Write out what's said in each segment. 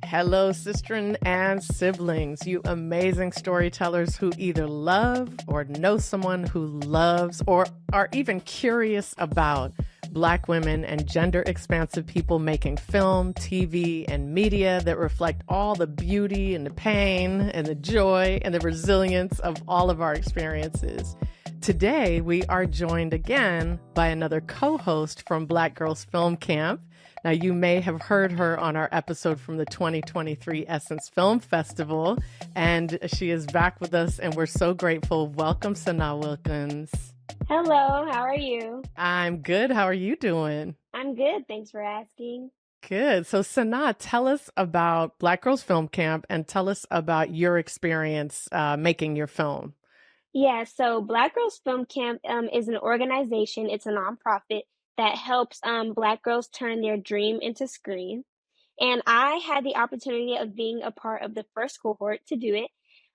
Hello, sistren and siblings, you amazing storytellers who either love or know someone who loves or are even curious about Black women and gender expansive people making film, TV, and media that reflect all the beauty and the pain and the joy and the resilience of all of our experiences. Today, we are joined again by another co-host from Black Girls Film Camp. Now, you may have heard her on our episode from the 2023 Essence Film Festival, and she is back with us, and we're so grateful. Welcome, Sanaa Wilkins. Hello, how are you? I'm good. How are you doing? I'm good. Thanks for asking. Good. So, Sanaa, tell us about Black Girls Film Camp and tell us about your experience making your film. Yeah, so Black Girls Film Camp is an organization, it's a nonprofit that helps Black girls turn their dream into screen. And I had the opportunity of being a part of the first cohort to do it.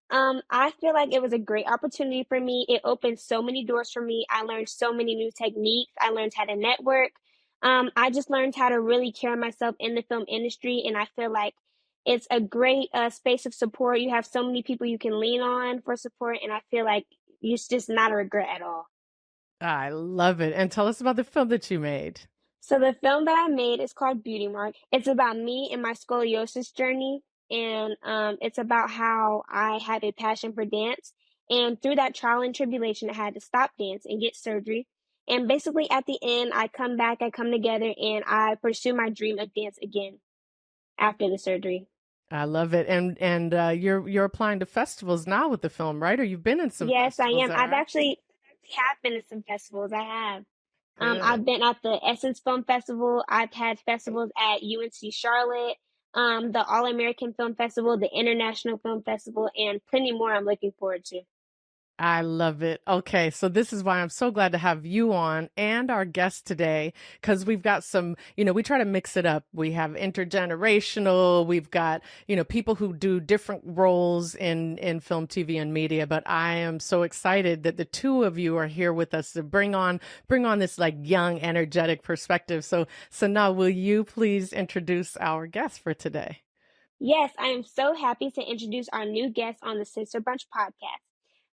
I feel like it was a great opportunity for me. It opened so many doors for me. I learned so many new techniques. I learned how to network. I just learned how to really carry myself in the film industry. And I feel like it's a great space of support. You have so many people you can lean on for support. And I feel like it's just not a regret at all. I love it. And tell us about the film that you made. So the film that I made is called Beauty Mark. It's about me and my scoliosis journey. And it's about how I have a passion for dance. And through that trial and tribulation, I had to stop dance and get surgery. And basically at the end, I come back, I come together, and I pursue my dream of dance again after the surgery. I love it. And you're applying to festivals now with the film, right? Or you've been in some Yes, I festivals, am. all I've right? actually have been to some festivals. I have. Good. I've been at the Essence Film Festival. I've had festivals at UNC Charlotte, the All American Film Festival, the International Film Festival, and plenty more I'm looking forward to. I love it. Okay, so this is why I'm so glad to have you on and our guest today, because we've got some, we try to mix it up. We have intergenerational, we've got, people who do different roles in film, TV, and media. But I am so excited that the two of you are here with us to bring on this like young, energetic perspective. So Sanaa, will you please introduce our guest for today? Yes, I am so happy to introduce our new guest on the Sister Brunch podcast.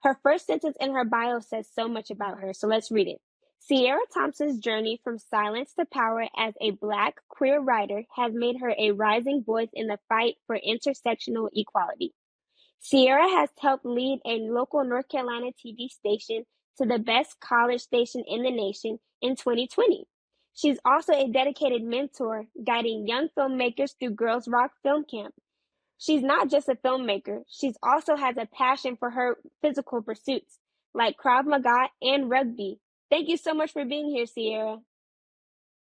Her first sentence in her bio says so much about her, so let's read it. Ciera Thompson's journey from silence to power as a Black queer writer has made her a rising voice in the fight for intersectional equality. Ciera has helped lead a local North Carolina TV station to the best college station in the nation in 2020. She's also a dedicated mentor, guiding young filmmakers through Girls Rock Film Camp. She's not just a filmmaker, she also has a passion for her physical pursuits, like Krav Maga and rugby. Thank you so much for being here, Ciera.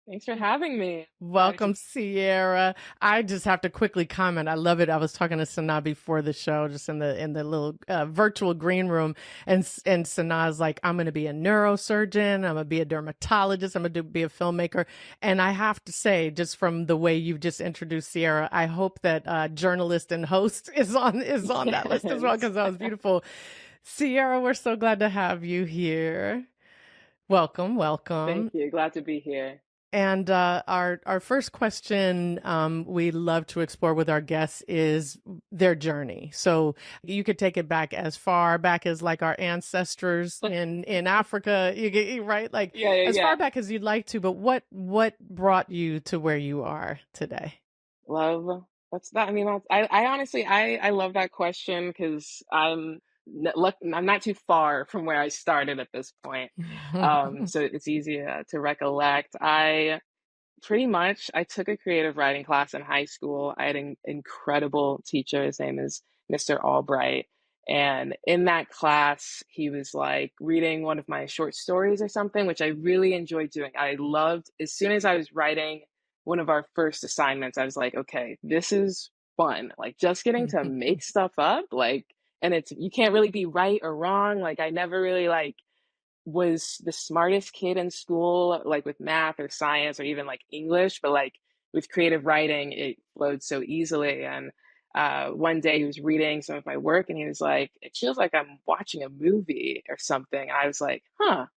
Thanks for having me. Welcome, Ciera. I just have to quickly comment. I love it. I was talking to Sanaa before the show, just in the little virtual green room, and Sanaa's like, "I'm going to be a neurosurgeon. I'm going to be a dermatologist. I'm going to be a filmmaker." And I have to say, just from the way you've just introduced Ciera, I hope that journalist and host is on that list as well, because that was beautiful. Ciera, we're so glad to have you here. Welcome. Thank you. Glad to be here. And our first question we love to explore with our guests is their journey. So you could take it back as far back as like our ancestors in Africa, right? Like as far back as you'd like to. But what brought you to where you are today? Love. What's that? I mean, I honestly, I love that question because I'm not too far from where I started at this point. So it's easy to recollect. I took a creative writing class in high school. I had an incredible teacher. His name is Mr. Albright. And in that class, he was like reading one of my short stories or something, which I really enjoyed doing. I loved, as soon as I was writing one of our first assignments, I was like, okay, this is fun. Like just getting to make stuff up, and you can't really be right or wrong. Like I never really was the smartest kid in school, like with math or science or even like English, but like with creative writing, it flowed so easily. And one day he was reading some of my work and he was like, "It feels like I'm watching a movie or something." And I was like, huh,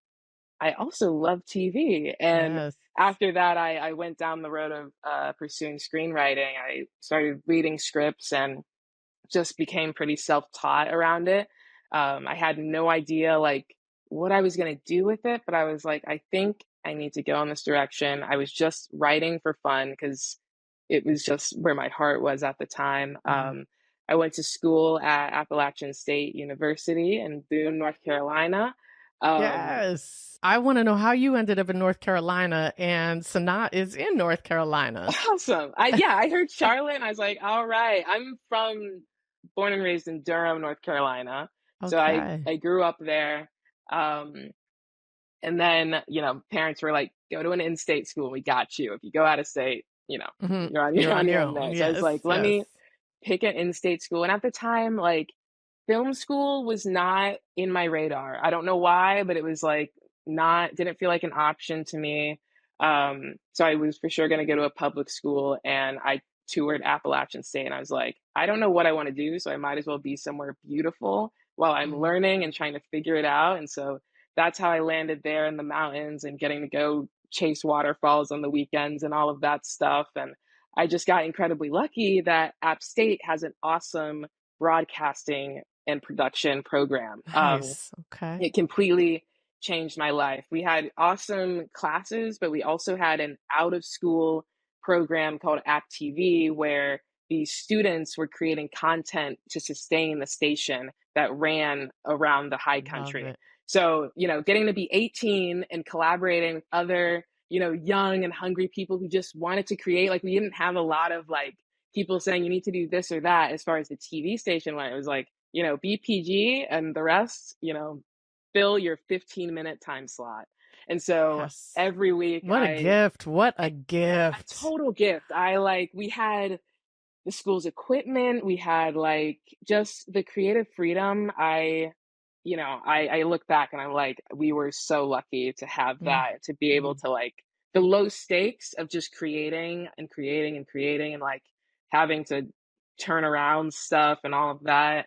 I also love TV. And Yes. after that, I went down the road of pursuing screenwriting. I started reading scripts and just became pretty self-taught around it. I had no idea like what I was going to do with it, but I was like, I think I need to go in this direction. I was just writing for fun because it was just where my heart was at the time. Mhm. I went to school at Appalachian State University in Boone, North Carolina. Um, Yes. I want to know how you ended up in North Carolina, and Sanaa is in North Carolina. Awesome. I heard Charlotte and I was like, all right. I'm from born and raised in Durham, North Carolina. So Okay. I grew up there. Um, and then, parents were like, go to an in-state school. We got you. If you go out of state, you're on You're on your your own own. there. So I was Yes, like, let yes. me pick an in-state school. And at the time, like film school was not in my radar. I don't know why, but it was like not didn't feel like an option to me. So I was for sure going to go to a public school, and I toured Appalachian State, and I was like, I don't know what I want to do, so I might as well be somewhere beautiful while I'm Mhm. learning and trying to figure it out. And so that's how I landed there in the mountains and getting to go chase waterfalls on the weekends and all of that stuff. And I just got incredibly lucky that App State has an awesome broadcasting and production program. Nice. Okay. It completely changed my life. We had awesome classes, but we also had an out of school program called App TV where these students were creating content to sustain the station that ran around the high Love country. it. So, getting to be 18 and collaborating with other, young and hungry people who just wanted to create, like, we didn't have a lot of like people saying you need to do this or that as far as the TV station went. It was like, BPG and the rest, fill your 15-minute time slot. And so Yes. every week What a gift. What a a gift. total gift. We had the school's equipment, we had like just the creative freedom. I look back and I'm like, we were so lucky to have Mm, that, to be able mm. to like the low stakes of just creating and creating and creating and like having to turn around stuff and all of that.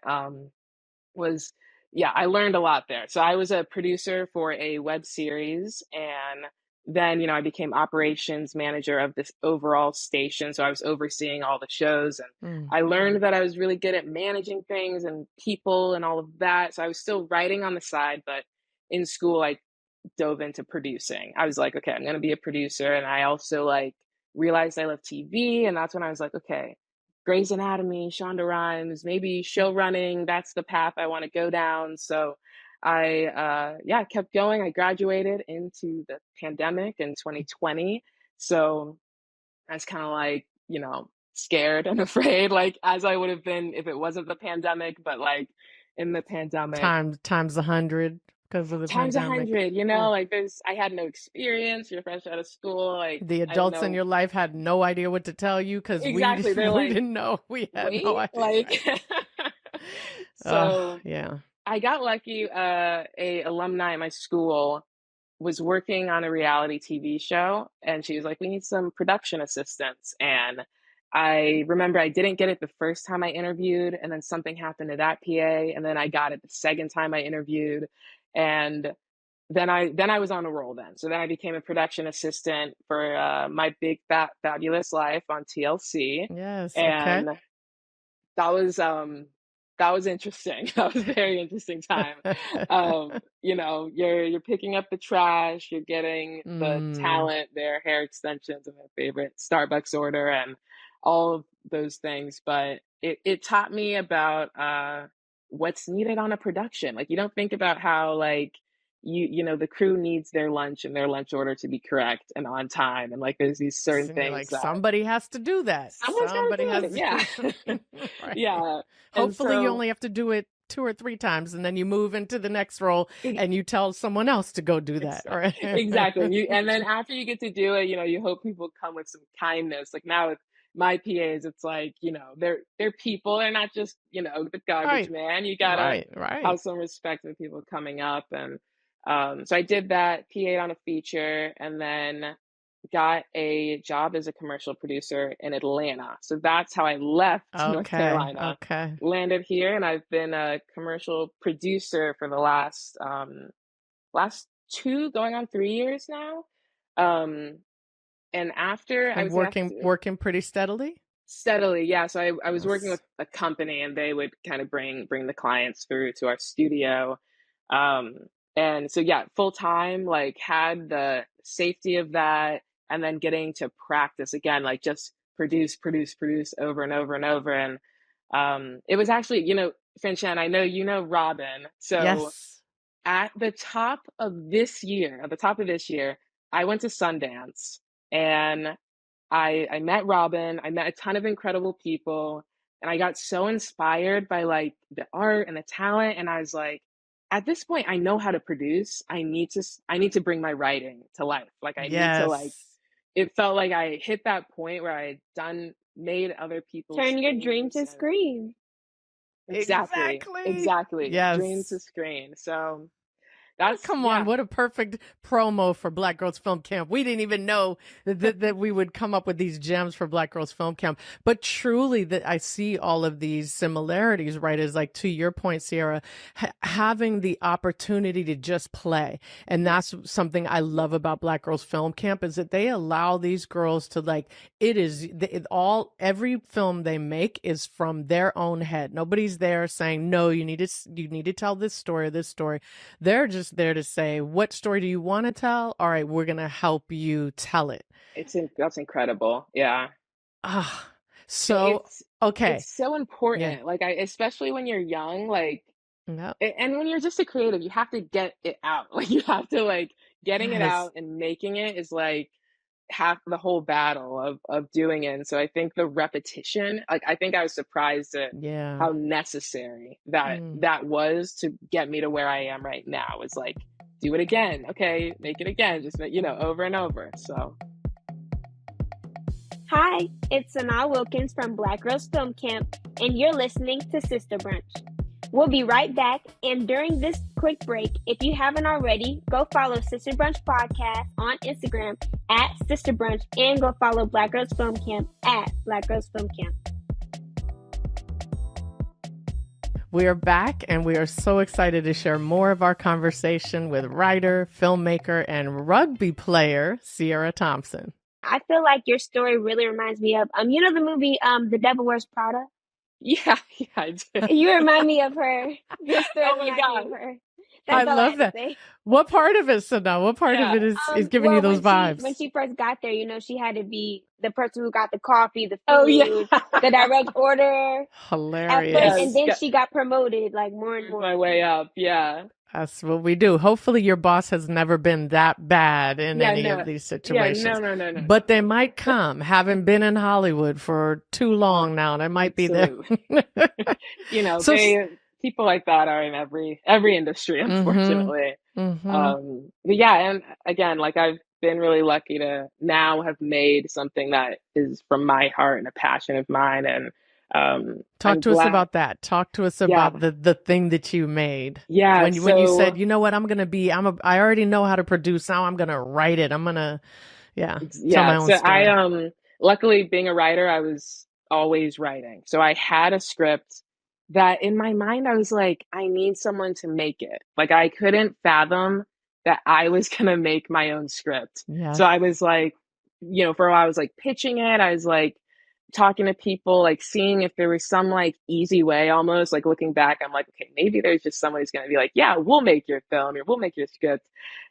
Was Yeah, I learned a lot there. So I was a producer for a web series, and then, I became operations manager of this overall station. So I was overseeing all the shows, and Mm. I learned that I was really good at managing things and people and all of that. So I was still writing on the side, but in school I dove into producing. I was like, okay, I'm going to be a producer. And I also like realized I love TV. And that's when I was like, okay, Grey's Anatomy, Shonda Rhimes, maybe show running. That's the path I want to go down. So I kept going. I graduated into the pandemic in 2020. So I was kind of like, scared and afraid, like as I would have been if it wasn't the pandemic, but like in the pandemic, Times 100 because of the times a pandemic. hundred, Ugh. like I had no experience. You're fresh out of school. Like, The I don't adults in know. your life had no idea what to tell you because we Exactly. They're we like, didn't know. We had wait, no idea. like, Right. so Yeah. I got lucky. A alumni at my school was working on a reality TV show, and she was like, we need some production assistants. And I remember I didn't get it the first time I interviewed, and then something happened to that PA, and then I got it the second time I interviewed. And then I was on a roll then. So then I became a production assistant for My Big Fat Fabulous Life on TLC. Yes. Okay. And that was interesting. That was a very interesting time. You're picking up the trash, you're getting the Mm. talent, their hair extensions and their favorite Starbucks order and all of those things. But it taught me about what's needed on a production. Like, you don't think about how like the crew needs their lunch and their lunch order to be correct and on time. And like there's these certain And you're things like, that somebody has to do that. someone's got to Somebody do has it. to Yeah. do it. Right. Yeah. And Hopefully, you so only have to do it 2 or 3 times, and then you move into the next role, e- and you tell someone else to go do that. All right. exactly. And then after you get to do it, you hope people come with some kindness. Like now with my PAs, it's like, they're people. They're not just, the garbage Right. man. You gotta Right. Right. have some respect for people coming up. And so I did that, PA on a feature, and then got a job as a commercial producer in Atlanta. So that's how I left North Okay. Carolina, Okay. landed here, and I've been a commercial producer for the last 2 going on 3 years now. Um, and after I And would say after working pretty steadily? steadily, yeah. So I was working Yes. with a company, and they would kind of bring the clients through to our studio. Um, and so yeah, full time, like had the safety of that, and then getting to practice again, like just produce over and over and over. And it was actually, Francine, I know you know Robin. So Yes. at the top of this year, I went to Sundance, and I met Robin. I met a ton of incredible people, and I got so inspired by like the art and the talent. And I was like, at this point, I know how to produce. I need to bring my writing to life. Like I need to like. Yes. It felt like I hit that point where I had made other people's Turn your dream things, to and screen. Exactly. exactly, dream to Yes. screen. So Oh, that's come on, yeah. what a perfect promo for Black Girls Film Camp. We didn't even know that we would come up with these gems for Black Girls Film Camp. But truly, that I see all of these similarities, right? Is like, to your point, Ciera, having the opportunity to just play. And that's something I love about Black Girls Film Camp, is that they allow these girls to, like, every film they make is from their own head. Nobody's there saying, no, you need to tell this story or this story. They're just there to say, what story do you want to tell? All right, we're going to help you tell it. That's incredible. Yeah. Ah, So so, okay. it's so Yeah. important. Like especially when you're young, like Yep. and when you're just a creative, you have to get it out. Like you have to like getting it Yes. out and making it is like half the whole battle of doing it. And so I think the repetition, like I think I was surprised at Yeah. how necessary that Mm. that was to get me to where I am right now. Is like do it again. Okay, make it again. Just over and over. So Hi, it's Sanaa Wilkins from Black Girls Film Camp, and you're listening to Sister Brunch. We'll be right back, and during this quick break, if you haven't already, go follow Sister Brunch Podcast on Instagram at Sister Brunch, and go follow Black Girls Film Camp at Black Girls Film Camp. We are back, and we are so excited to share more of our conversation with writer, filmmaker, and rugby player, Ciera Thompson. I feel like your story really reminds me of, the movie, The Devil Wears Prada? yeah, I do. You remind me of her. Your story Oh my reminds me God. of her. I That's all I love had to that. say. What part of it, Sanaa? What part of Yeah. it is giving you those vibes? When she first got there, she had to be the person who got the coffee, the food, Oh yeah. the direct order at Hilarious. first, and then Yes. she got promoted like more and more. My way up. Yeah. That's what we do. Hopefully your boss has never been that bad in Yeah, any no. of these Yeah, situations. no. But they might come, having been in Hollywood for too long now. They might be there. So- people like that are in every industry, unfortunately. Mhm. But yeah, and again, like I've been really lucky to now have made something that is from my heart and a passion of mine. And Talk I'm to us glad. about that. Talk to us Yeah. about the thing that you made. Yeah. When you so- said, you know what, I already know how to produce. Now I'm gonna write it. I'm gonna, tell my own so story. luckily being a writer, I was always writing. So I had a script that in my mind, I was like, I need someone to make it. Like I couldn't fathom that I was going to make my own script. Yes. So I was like, for a while I was like pitching it. I was like talking to people, like seeing if there was some like easy way, almost like looking back, I'm like, okay, maybe there's just someone who's going to be like, yeah, we'll make your film or we'll make your script.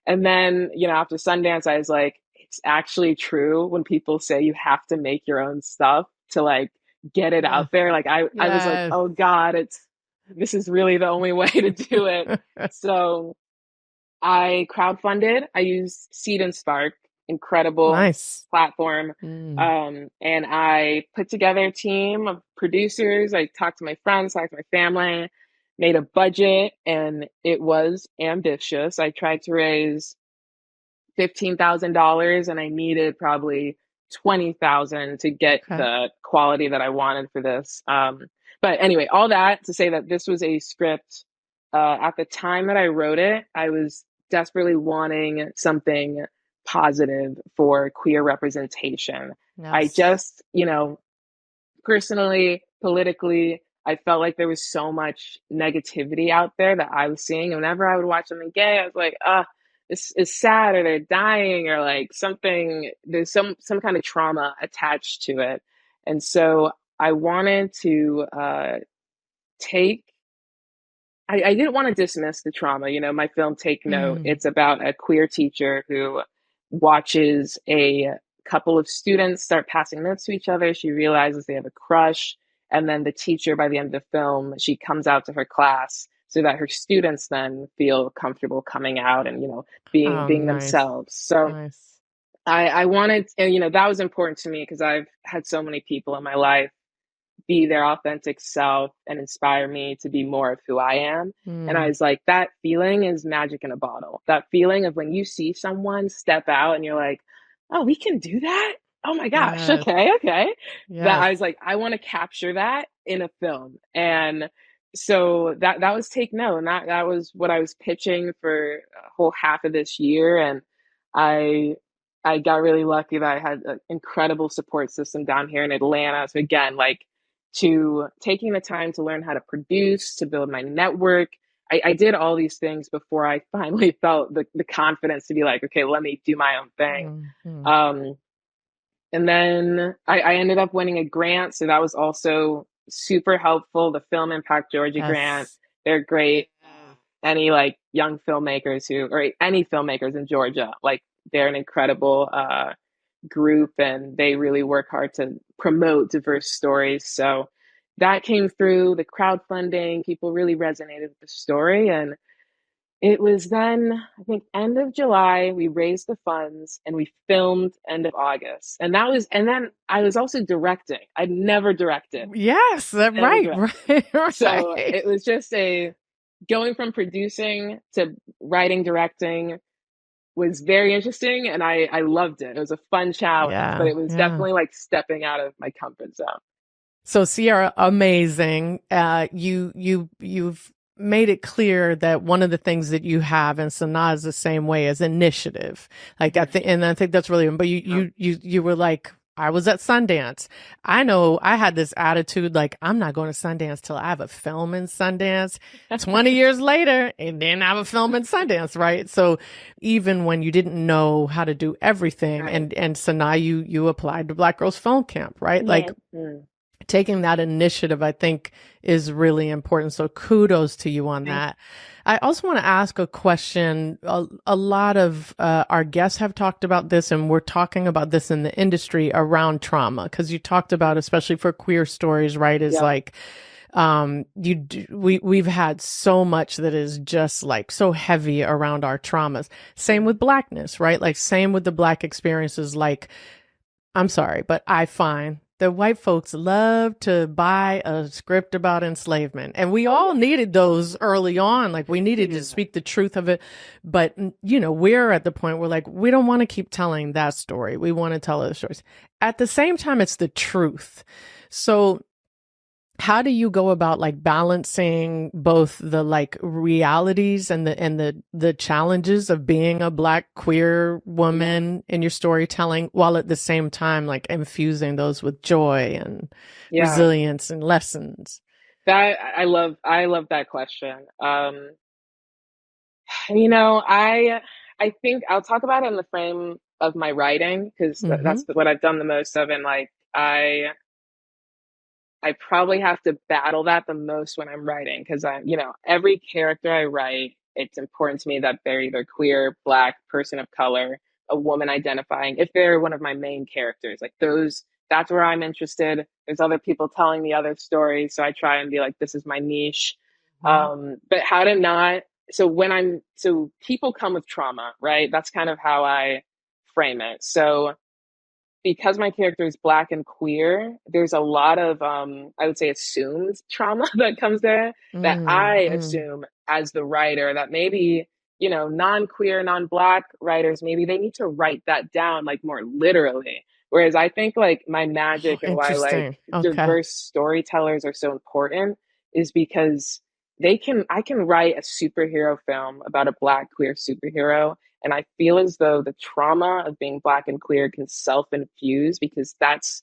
And then, after Sundance, I was like, it's actually true when people say you have to make your own stuff to like get it out there. Like I was like, Yes. oh God, this is really the only way to do it. So I crowdfunded. I used Seed and Spark, incredible Nice. platform. And I put together a team of producers. I talked to my friends, talked to my family, made a budget, and it was ambitious. I tried to raise $15,000 and I needed probably 20,000 to get Okay. the quality that I wanted for this. But anyway, all that to say that this was a script. At the time that I wrote it, I was desperately wanting something positive for queer representation. I Yes. just, personally, politically, I felt like there was so much negativity out there that I was seeing. And whenever I would watch something gay, I was like, is sad, or they're dying, or like something, there's some kind of trauma attached to it. And so I wanted to take I didn't want to dismiss the trauma. My film Take Note, Mm. it's about a queer teacher who watches a couple of students start passing notes to each other. She realizes they have a crush. And then the teacher, by the end of the film, she comes out to her class so that her students then feel comfortable coming out and, being Oh, being nice. themselves. So Nice. I wanted, and that was important to me because I've had so many people in my life be their authentic self and inspire me to be more of who I am. And I Mm. was like, that feeling is magic in a bottle. That feeling of when you see someone step out and you're like, oh, we can do that. Oh my gosh. Yes. Okay. Okay. That Yes. I was like, I want to capture that in a film. And so that was Take Note. And that was what I was pitching for a whole half of this year. And I I got really lucky that I had an incredible support system down here in Atlanta. So again, like, to taking the time to learn how to produce, to build my network. I did all these things before I finally felt the confidence to be like, okay, let me do my own thing. Mhm. Um, and then I ended up winning a grant. So that was also super helpful. The Film Impact Georgia grant, Yes. they're great. Any like young filmmakers or any filmmakers in Georgia, like they're an incredible group, and they really work hard to promote diverse stories. So that came through the crowdfunding. People really resonated with the story. And it was then, I think, end of July, we raised the funds and we filmed end of August. And then I was also directing. I'd never directed, Yes. never Right. directed. Right. So Right. it was just going from producing to writing, directing was very interesting, and I loved it. It was a fun challenge, but Yeah. it was Yeah. definitely like stepping out of my comfort zone. So Ciera, amazing. You've made it clear that one of the things that you have, and Sanaa is the same way, is initiative. Like and I think that's really. But you were like, I was at Sundance. I know I had this attitude like, I'm not going to Sundance till I have a film in Sundance. 20 years later, and then I have a film in Sundance, right? So even when you didn't know how to do everything, Right. and Sanaa, you applied to Black Girls Film Camp, right? Like, Yes. taking that initiative, I think, is really important. So kudos to you on that. I also want to ask a question. A lot of our guests have talked about this, and we're talking about this in the industry around trauma, because you talked about, especially for queer stories, right, is Yeah. like, we've had so much that is just like so heavy around our traumas. Same with Blackness, right? Like, same with the Black experiences. Like, I'm sorry, but I find that white folks love to buy a script about enslavement. And we all needed those early on. Like, we needed to speak the truth of it. But, we're at the point where, like, we don't want to keep telling that story. We want to tell other stories. At the same time, it's the truth. So how do you go about like balancing both the like realities and the challenges of being a Black queer woman in your storytelling, while at the same time like infusing those with joy and resilience and lessons? That I love that question. You know, I think I'll talk about it in the frame of my writing, because Mm-hmm. that's what I've done the most of. And like, I probably have to battle that the most when I'm writing, because every character I write, it's important to me that they're either queer, Black, person of color, a woman identifying, if they're one of my main characters. Like, that's where I'm interested. There's other people telling me other stories, so I try and be like, this is my niche. But how to not, so people come with trauma, right? That's kind of how I frame it. So because my character is Black and queer, there's a lot of I would say assumed trauma that comes there, that I Mm-hmm. assume as the writer, that maybe, non-queer, non-Black writers, maybe they need to write that down like more literally. Whereas I think like my Oh, magic and why like interesting. Okay. diverse storytellers are so important is because I can write a superhero film about a Black queer superhero, and I feel as though the trauma of being Black and queer can self infuse, because that's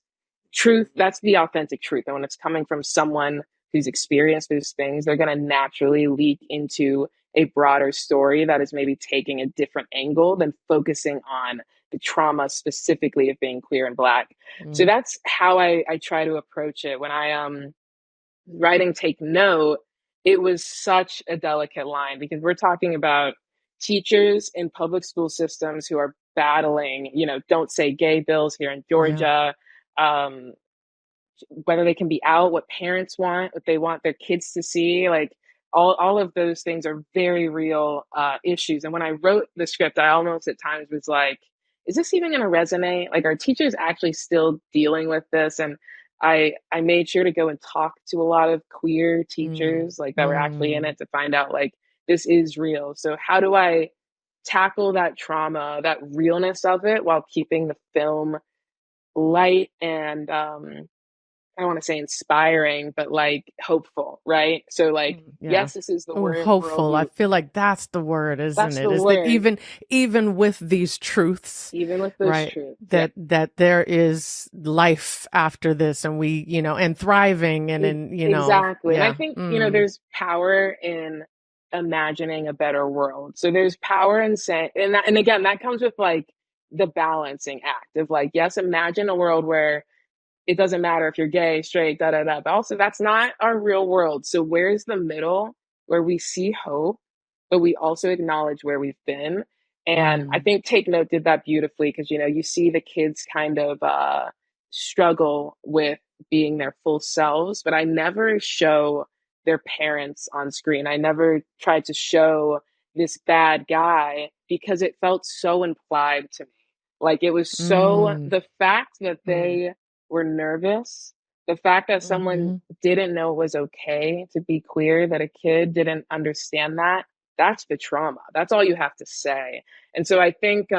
truth. That's the authentic truth. And when it's coming from someone who's experienced those things, they're going to naturally leak into a broader story that is maybe taking a different angle than focusing on the trauma specifically of being queer and Black. So Mm. that's how I try to approach it. When I writing Take Note, it was such a delicate line because we're talking about teachers in public school systems who are battling, don't say gay bills here in Yeah. Georgia, um, whether they can be out, what parents want, what they want their kids to see, like all of those things are very real issues. And when I wrote the script, I almost at times was like, is this even going to resonate? Like, are teachers actually still dealing with this? And I made sure to go and talk to a lot of queer Mm. teachers like that were actually in Mm. it to find out like this is real. So how do I tackle that trauma, that realness of it, while keeping the film light and I don't want to say inspiring, but like hopeful, right? So like, Yeah. yes, this is the Oh, world hopeful. I you, feel like that's the word, isn't that's it? the Is that word, even with these truths, even with those right? truths. Yeah, That there is life after this, and we, and thriving, and exactly. And I yeah. think, Mm. there's power in imagining a better world. So there's power in saying, and again, that comes with like the balancing act of like, yes, imagine a world where it doesn't matter if you're gay, straight, da da da. But also, that's not our real world. So where's the middle where we see hope, but we also acknowledge where we've been? And I Mm. think Take Note did that beautifully because you see the kids kind of struggle with being their full selves, but I never show their parents on screen. I never tried to show this bad guy because it felt so implied to me. Like it was so Mm. the fact that Mm. they were nervous. The fact that someone Mm-hmm. didn't know it was okay to be queer, that a kid didn't understand that, that's the trauma. That's all you have to say. And so I think,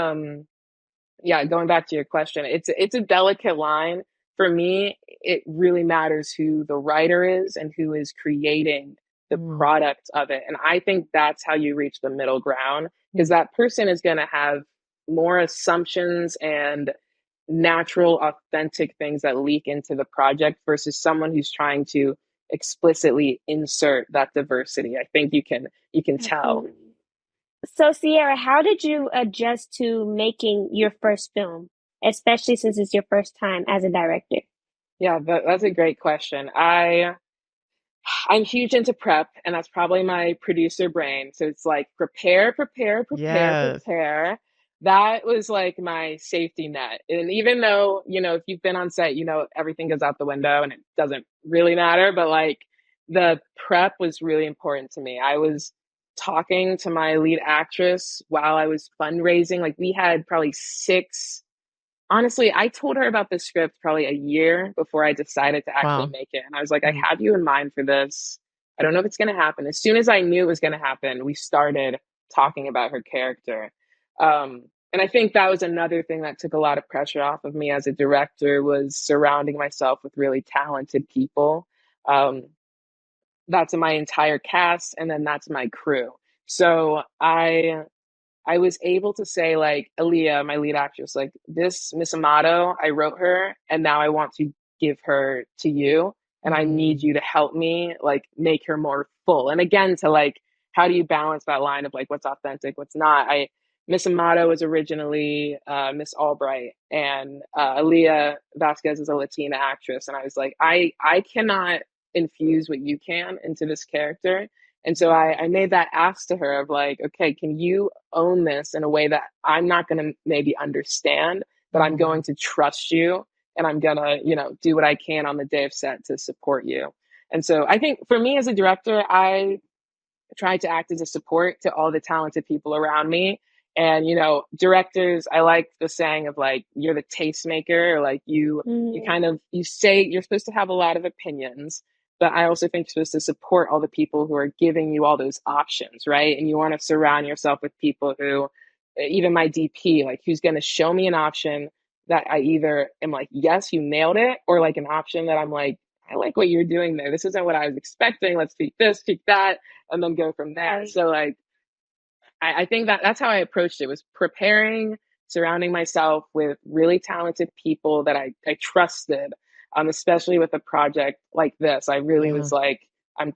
yeah, going back to your question, it's a delicate line. For me, it really matters who the writer is and who is creating the Mm. product of it. And I think that's how you reach the middle ground because that person is going to have more assumptions and natural, authentic things that leak into the project versus someone who's trying to explicitly insert that diversity. I think you can tell. Absolutely. So, Sierra, how did you adjust to making your first film, especially since it's your first time as a director? Yeah, that's a great question. I'm huge into prep, and that's probably my producer brain. So it's like prepare, prepare, prepare, Yes. prepare. That was like my safety net. And even though, if you've been on set, everything goes out the window and it doesn't really matter, but like the prep was really important to me. I was talking to my lead actress while I was fundraising. Like we had probably six. Honestly, I told her about the script probably a year before I decided to actually Wow. make it. And I was like, I Mm. have you in mind for this. I don't know if it's going to happen. As soon as I knew it was going to happen, we started talking about her character. And I think that was another thing that took a lot of pressure off of me as a director was surrounding myself with really talented people. Um, that's my entire cast, and then that's my crew. So I was able to say like Aaliyah, my lead actress, like this Miss Amato, I wrote her and now I want to give her to you. And I need Mm. you to help me like make her more full. And again, to like, how do you balance that line of like what's authentic, what's not? Miss Amato was originally Miss Albright, and Aaliyah Vasquez is a Latina actress. And I was like, I cannot infuse what you can into this character. And so I made that ask to her of like, okay, can you own this in a way that I'm not going to maybe understand, but I'm going Mm. to trust you and I'm going to, do what I can on the day of set to support you. And so I think for me as a director, I try to act as a support to all the talented people around me. And, directors, I like the saying of like, you're the tastemaker, or like you Mm, kind of, you say you're supposed to have a lot of opinions, but I also think you're supposed to support all the people who are giving you all those options, right? And you want to surround yourself with people who, even my DP, like who's going to show me an option that I either am like, yes, you nailed it, or like an option that I'm like, I like what you're doing there. This isn't what I was expecting. Let's tweak this, tweak that, and then go from there. right. So like I think that's how I approached it was preparing, surrounding myself with really talented people that I trusted, especially with a project like this. I really Yeah. was like,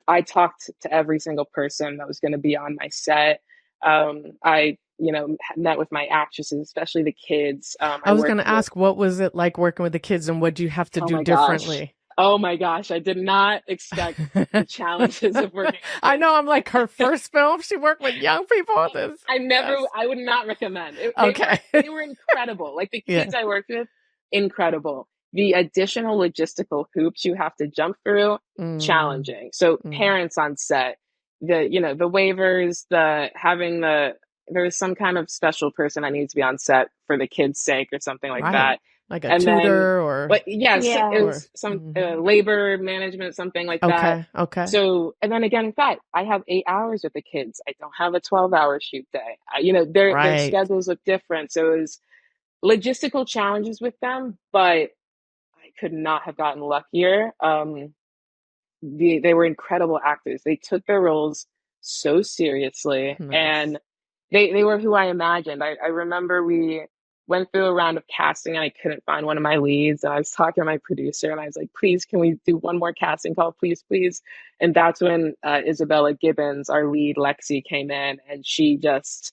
I talked to every single person that was going to be on my set. I, met with my actresses, especially the kids. I I was going worked to with, ask, what was it like working with the kids and what do you have to oh do my gosh. differently? Oh my gosh. I did not expect the challenges of working with I kids. know, I'm like her first film. She worked with young people. This, yes. I would not recommend it. Okay. They were incredible. Like the Yeah. kids I worked with, incredible. The additional logistical hoops you have to jump through, Mm, challenging. So mm. parents on set, the waivers, there's some kind of special person that needs to be on set for the kids' sake or something like Right. that. Like a And then, tutor or, but yes, Yeah. it or, was some mhm. labor management, something like that. Okay. Okay. So, and then again, with that, I have 8 hours with the kids. I don't have a 12-hour shoot day. Their Right. schedules look different. So it was logistical challenges with them, but I could not have gotten luckier. They were incredible actors. They took their roles so seriously, Nice. and they were who I imagined. I remember we went through a round of casting and I couldn't find one of my leads. And I was talking to my producer and I was like, please, can we do one more casting call? Please, please. And that's when Isabella Gibbons, our lead Lexi, came in, and she just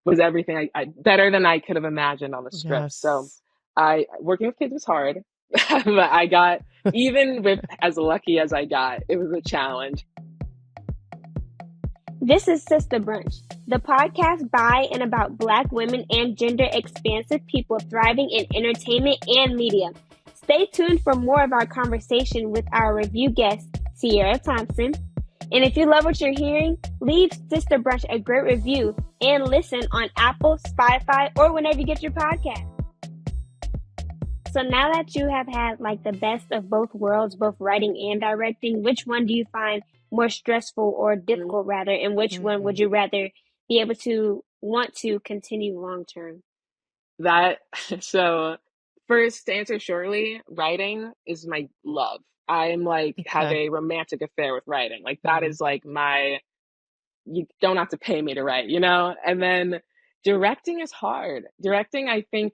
was everything better than I could have imagined on the script. So Yes. I working with kids was hard, but I got, even with as lucky as I got, it was a challenge. This is Sista Brunch, the podcast by and about Black women and gender expansive people thriving in entertainment and media. Stay tuned for more of our conversation with our review guest, Ciera Thompson. And if you love what you're hearing, leave Sista Brunch a great review and listen on Apple, Spotify, or whenever you get your podcast. So now that you have had like the best of both worlds, both writing and directing, which one do you find more stressful or difficult rather, and which one would you rather be able to want to continue long term? That so first, to answer shortly, writing is my love. I'm like have Okay. a romantic affair with writing. Like that Mm. is like my, you don't have to pay me to write. And then directing is hard. Directing, I think,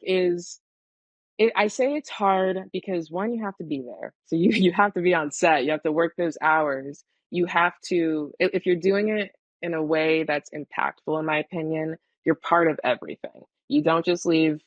I say it's hard because one, you have to be there. So you have to be on set. You have to work those hours. You have to, if you're doing it in a way that's impactful, in my opinion, you're part of everything. You don't just leave,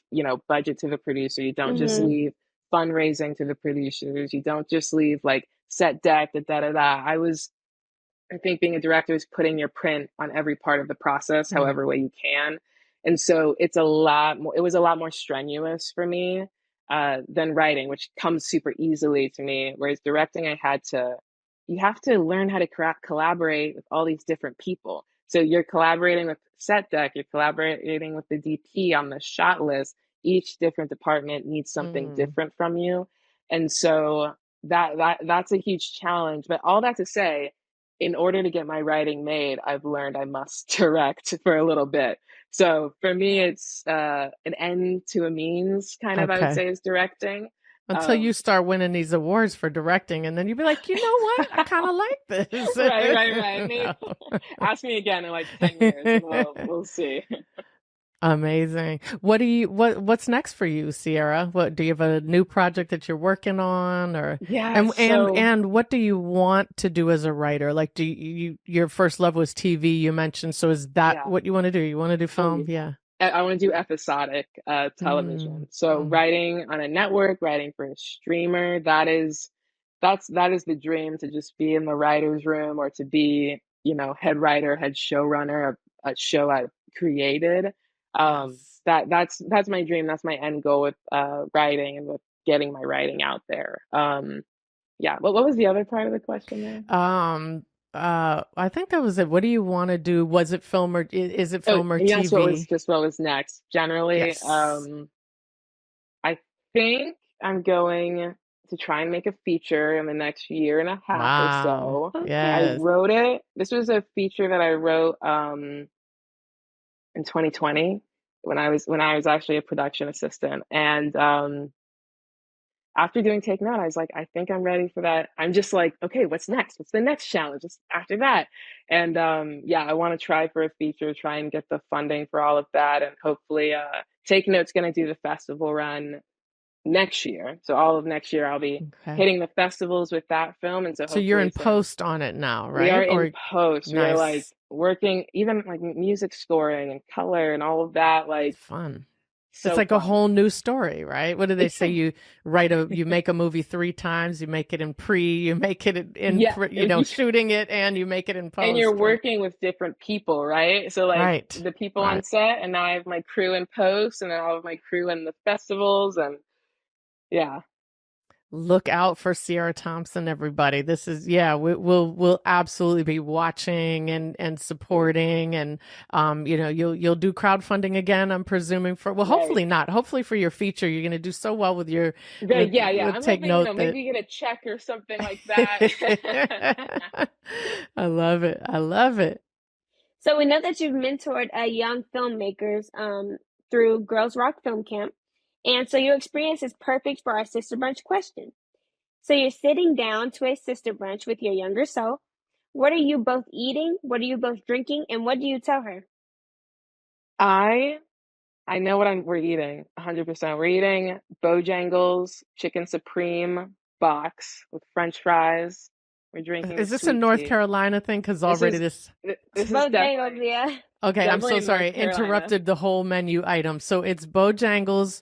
budget to the producer. You don't just Mm-hmm. leave fundraising to the producers. You don't just leave like set deck, da da da. I think being a director is putting your print on every part of the process, Mm. however way you can. And so it's a lot more, it was a lot more strenuous for me than writing, which comes super easily to me. Whereas directing, you have to learn how to collaborate with all these different people. So you're collaborating with set deck, you're collaborating with the DP on the shot list. Each different department needs something Mm. different from you. And so that's a huge challenge. But all that to say, in order to get my writing made, I've learned I must direct for a little bit. So for me, it's an end to a means, kind of, I would Okay. say, is directing. Until you start winning these awards for directing, and then you'd be like, you know what? I kind of like this. Right. Maybe, ask me again in like 10 years and we'll see. Amazing. What's next for you, Ciera? What do you have a new project that you're working on, or Yeah, and what do you want to do as a writer? Like, do your first love was TV, you mentioned, so is that yeah. what you want to do? You want to do Oh, film? Yeah. I want to do episodic Mm, television. So mm, writing on a network, writing for a streamer, that is the dream, to just be in the writer's room or to be, head writer, head showrunner of a show I've created. yes. That's my dream. That's my end goal with writing and with getting my writing out there. Yeah. What was the other part of the question there? I think that was it. What do you want to do? Was it film or is it Oh, film or and yes, TV? what was next? Generally, Yes. I think I'm going to try and make a feature in the next year and a half or Wow. so. I Okay. Yes. wrote it. This was a feature that I wrote in 2020 when I was actually a production assistant. And after doing Take Note, I was like, I think I'm ready for that. I'm just like, okay, what's next? What's the next challenge? What's after that? And yeah, I want to try for a feature, try and get the funding for all of that, and hopefully Take Note's going to do the festival run next year. So all of next year, I'll be hitting the festivals with that film. And so So you're hopefully in post on it now, right? we are in Or post. We are like nice. working, even like music scoring and color and all of that. Like, Fun. It's so like a fun. whole new story, right? What do they say? You make a movie 3 times. You make it in you make it in, shooting it, and you make it in post. And you're right? working with different people, right? So like Right. the people on set, and now I have my crew in post, and then I'll have my crew in the festivals, and yeah. Look out for Ciera Thompson, everybody. This is we'll absolutely be watching and supporting, and you'll do crowdfunding again, I'm presuming, for hopefully not. Hopefully for your feature, you're gonna do so well with your I'm hoping, maybe get a check or something like that. I love it. So we know that you've mentored young filmmakers through Girls Rock Film Camp. And so your experience is perfect for our Sister Brunch question. So you're sitting down to a Sister Brunch with your younger self. What are you both eating? What are you both drinking? And what do you tell her? I know what we're eating, 100%. We're eating Bojangles Chicken Supreme box with French fries. We're drinking. Is this a North Carolina thing? Because already this is Bojangles, yeah. Okay, I'm so sorry. Interrupted the whole menu item. So it's Bojangles.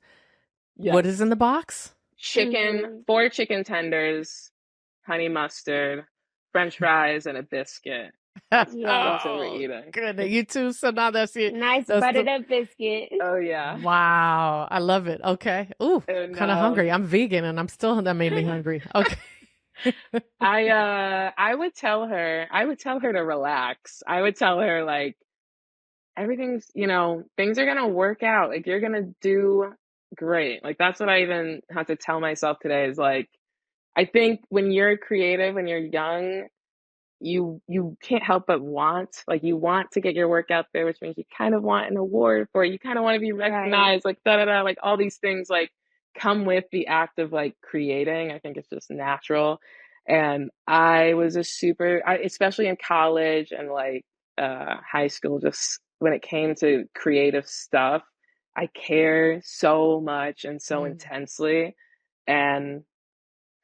Yes. What is in the box? Chicken, 4 chicken tenders, honey mustard, French fries, and a biscuit. That's what we're eating. Good. You too. So now that's it. Nice buttered up biscuit. Oh yeah. Wow. I love it. Okay. Ooh, kind of hungry. I'm vegan and that made me hungry. Okay. I would tell her to relax. I would tell her like everything's, things are gonna work out. Like you're gonna do great. Like that's what I even have to tell myself today is like, I think when you're creative, when you're young, you can't help but you want to get your work out there, which means you kind of want an award for it. You kind of want to be recognized, like like all these things like come with the act of like creating. I think it's just natural. And I was especially in college and like high school, just when it came to creative stuff, I care so much and so intensely. And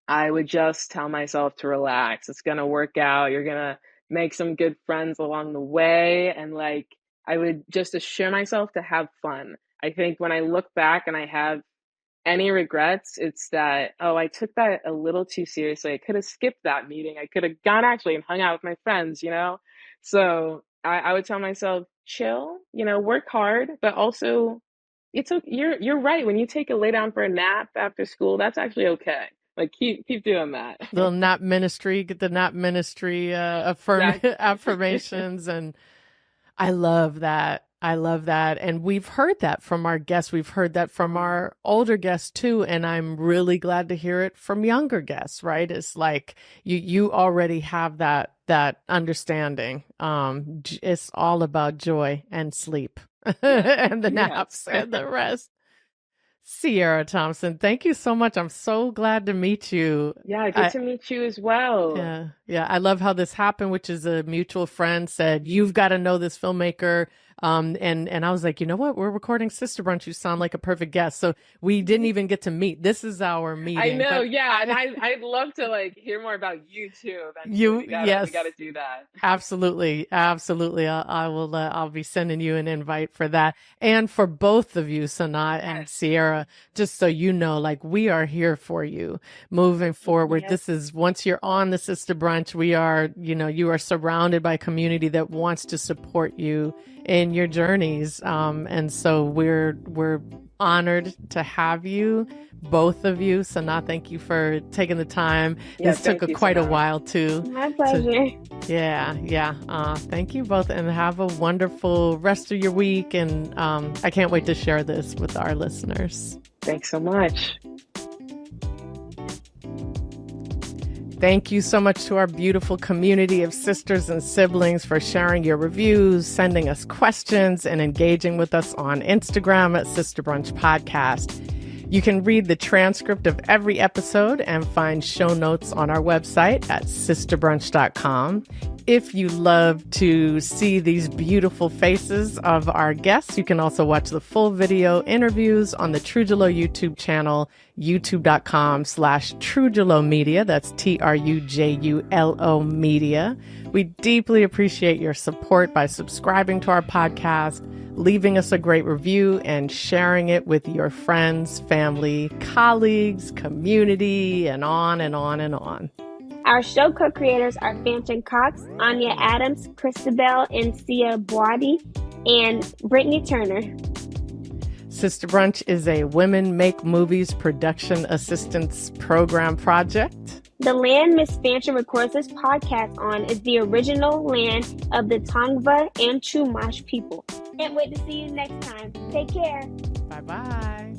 I would just tell myself to relax. It's going to work out. You're going to make some good friends along the way. And like, I would just assure myself to have fun. I think when I look back and I have any regrets, it's that, I took that a little too seriously. I could have skipped that meeting. I could have gone actually and hung out with my friends, So I would tell myself, chill, work hard, but also you're right. When you take a lay down for a nap after school, that's actually okay. Like keep doing that. Little nap ministry, get the nap ministry affirmations, and I love that. And we've heard that from our guests. We've heard that from our older guests too. And I'm really glad to hear it from younger guests, right? It's like you already have that understanding. It's all about joy and sleep and the naps and the rest. Ciera Thompson, thank you so much. I'm so glad to meet you. Yeah, good to meet you as well. Yeah. I love how this happened, which is a mutual friend said, you've got to know this filmmaker. And I was like, you know what? We're recording Sister Brunch. You sound like a perfect guest. So we didn't even get to meet. This is our meeting. I know. Yeah. And I'd love to like hear more about you too. We got to do that. Absolutely. I'll be sending you an invite for that. And for both of you, Sanaa and Ciera, just so you know, like we are here for you moving forward. Yes. This is, once you're on the Sister Brunch, we are, you are surrounded by a community that wants to support you in your journeys. And so we're honored to have you, both of you. Sanaa, thank you for taking the time. This took quite a while too. My pleasure. Thank you both, and have a wonderful rest of your week. And I can't wait to share this with our listeners. Thanks so much. Thank you so much to our beautiful community of sisters and siblings for sharing your reviews, sending us questions, and engaging with us on Instagram at Sister Brunch Podcast. You can read the transcript of every episode and find show notes on our website at sisterbrunch.com. If you love to see these beautiful faces of our guests, you can also watch the full video interviews on the Trujulo YouTube channel, youtube.com/Trujulo Media. That's TRUJULO Media. We deeply appreciate your support by subscribing to our podcast, leaving us a great review, and sharing it with your friends, family, colleagues, community, and on and on and on. Our show co-creators are Phantom Cox, Anya Adams, Christabel and Sia Boadi, and Brittany Turner. Sister Brunch is a Women Make Movies production assistance program project. The land Miss Fancher records this podcast on is the original land of the Tongva and Chumash people. Can't wait to see you next time. Take care. Bye-bye.